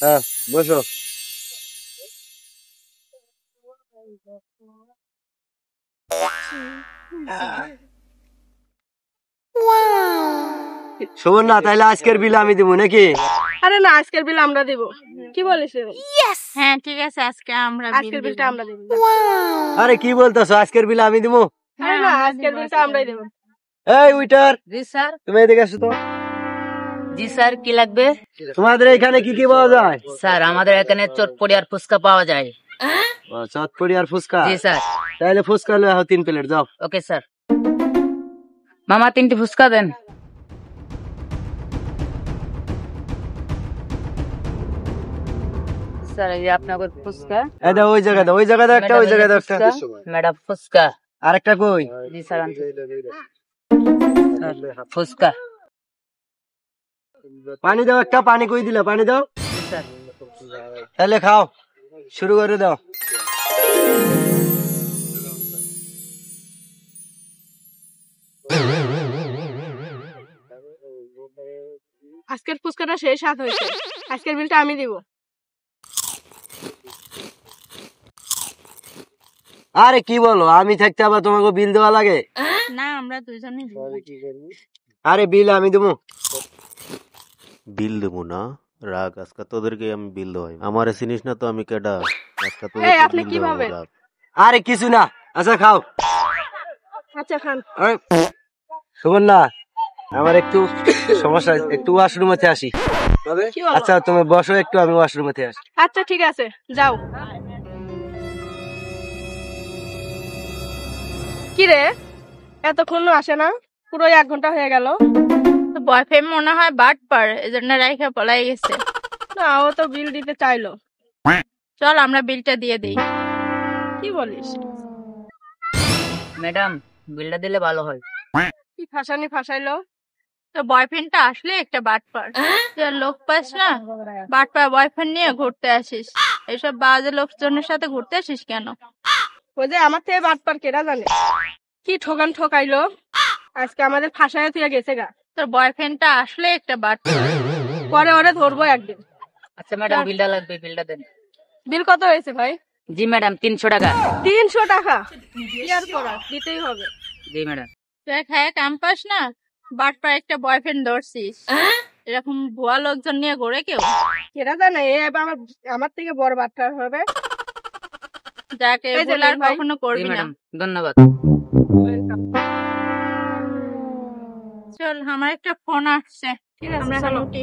হ্যাঁ বসো। সুবর্ণা, তাইলে আজকের বিল আমি দিব নাকি? আরে না, আজকের বিল আমরা দিব। কি বলিস? হ্যাঁ ঠিক আছে, আজকের বিলটা আমরা দিব। আরে কি বলতেছো, আজকের বিল আমি দিব? আরে না, আজকের বিলটা আমরাই দেব। এই ওয়েটার, জি স্যার। তুমি এদিকে আসো তো। জি স্যার, কি লাগবে? তোমাদের এখানে কি কি পাওয়া যায়? স্যার আমাদের এখানে চটপটি আর ফুচকা পাওয়া যায়। চটপটি আর ফুচকা? জি স্যার। তাহলে ফুচকা লয়ে আও 3 প্লেট, যাও। Okay sir. মামা 3টি ফুচকা দেন। স্যার এই আপনার ফুচকা। এই দাও, ওই জায়গায় দাও, ওই জায়গায় দাও একটা, ওই জায়গায় দাও একটা। ম্যাডাম ফুচকা। আরেকটা কই? জি স্যার ফুচকা। পানি দাও একটা, পানি কই দিলা? পানি দাও। জি স্যার। তাহলে খাও, শুরু করে দাও। আজকের ফুচকাটা সেই স্বাদ হয়েছে। আজকের বিলটা আমি দিব। আরে কি বলো, আমি থাকতে আবার তোমাকে বিল দেওয়া লাগে? না, আমরা দুইজনই। আরে বিল আমি দেবো। বিল দেবো না? রাগ, আজকে তোদেরকে আমি বিল দেওয়াই। আমার চিনিস না তো আমি কেডা? আজকে এই আপনি কি ভাবেন? আরে কিছু না, আচ্ছা খাও। আচ্ছা খান। সুবর্ণা, আমার একটু সমস্যা, একটু ওয়াশরুমেতে আসি। কি বলো? আচ্ছা তুমি বসো একটু, আমি ওয়াশরুমেতে আসি। আচ্ছা ঠিক আছে, যাও। কি রে, এতক্ষণ আসে না? পুরো 1 ঘন্টা হয়ে গেল। বয়ফ্রেন্ড মনে হয় বাটপার, এজন্য রাইখা পলাই গেছে। না, ও তো বিল দিতে চাইলো। চল আমরা বিলটা দিয়ে দেই। কি বলিস? ম্যাডাম বিলটা দিলে ভালো হয়। কি ফাঁসানি ফাঁসাইলো? তো বয়ফ্রেন্ডটা আসলে একটা বাটপার। তুই আর লোক পাস না, বাটপার বয়ফ্রেন্ড নিয়ে ঘুরতে আসিস। এইসব বাজে লোকজনের সাথে ঘুরতে আসিস কেন? ওই যে আমার থেকে বাটপার কেরা জানে কি ঠকান ঠকাইলো। আজকে আমাদের ফাঁসায় তুই গেছে গা। তোর বয়ফ্রেন্ডটা আসলে একটা বাটপার। পরে ওরে ধরবো একদিন। আচ্ছা ম্যাডাম বিলটা লাগবে, বিলটা দেন। বিল কত হয়েছে ভাই? জি ম্যাডাম 300 টাকা। 300 টাকা? কি আর করা, দিতেই হবে। জি ম্যাডাম। তুই খায় কাম পাস না, বাটপার একটা বয়ফ্রেন্ড ধরছিস। এরকম ভুয়া লোকজন নিয়ে ঘুরে কেউ? কেরা জানে এ আমার থেকে বড় বাটপার হবে। যাকে এই যে ভুল আর ভাই। কখনো করবি না। ধন্যবাদ। চল, আমার একটা ফোন আসছে। ঠিক আছে, আমরা চলো। উঠি।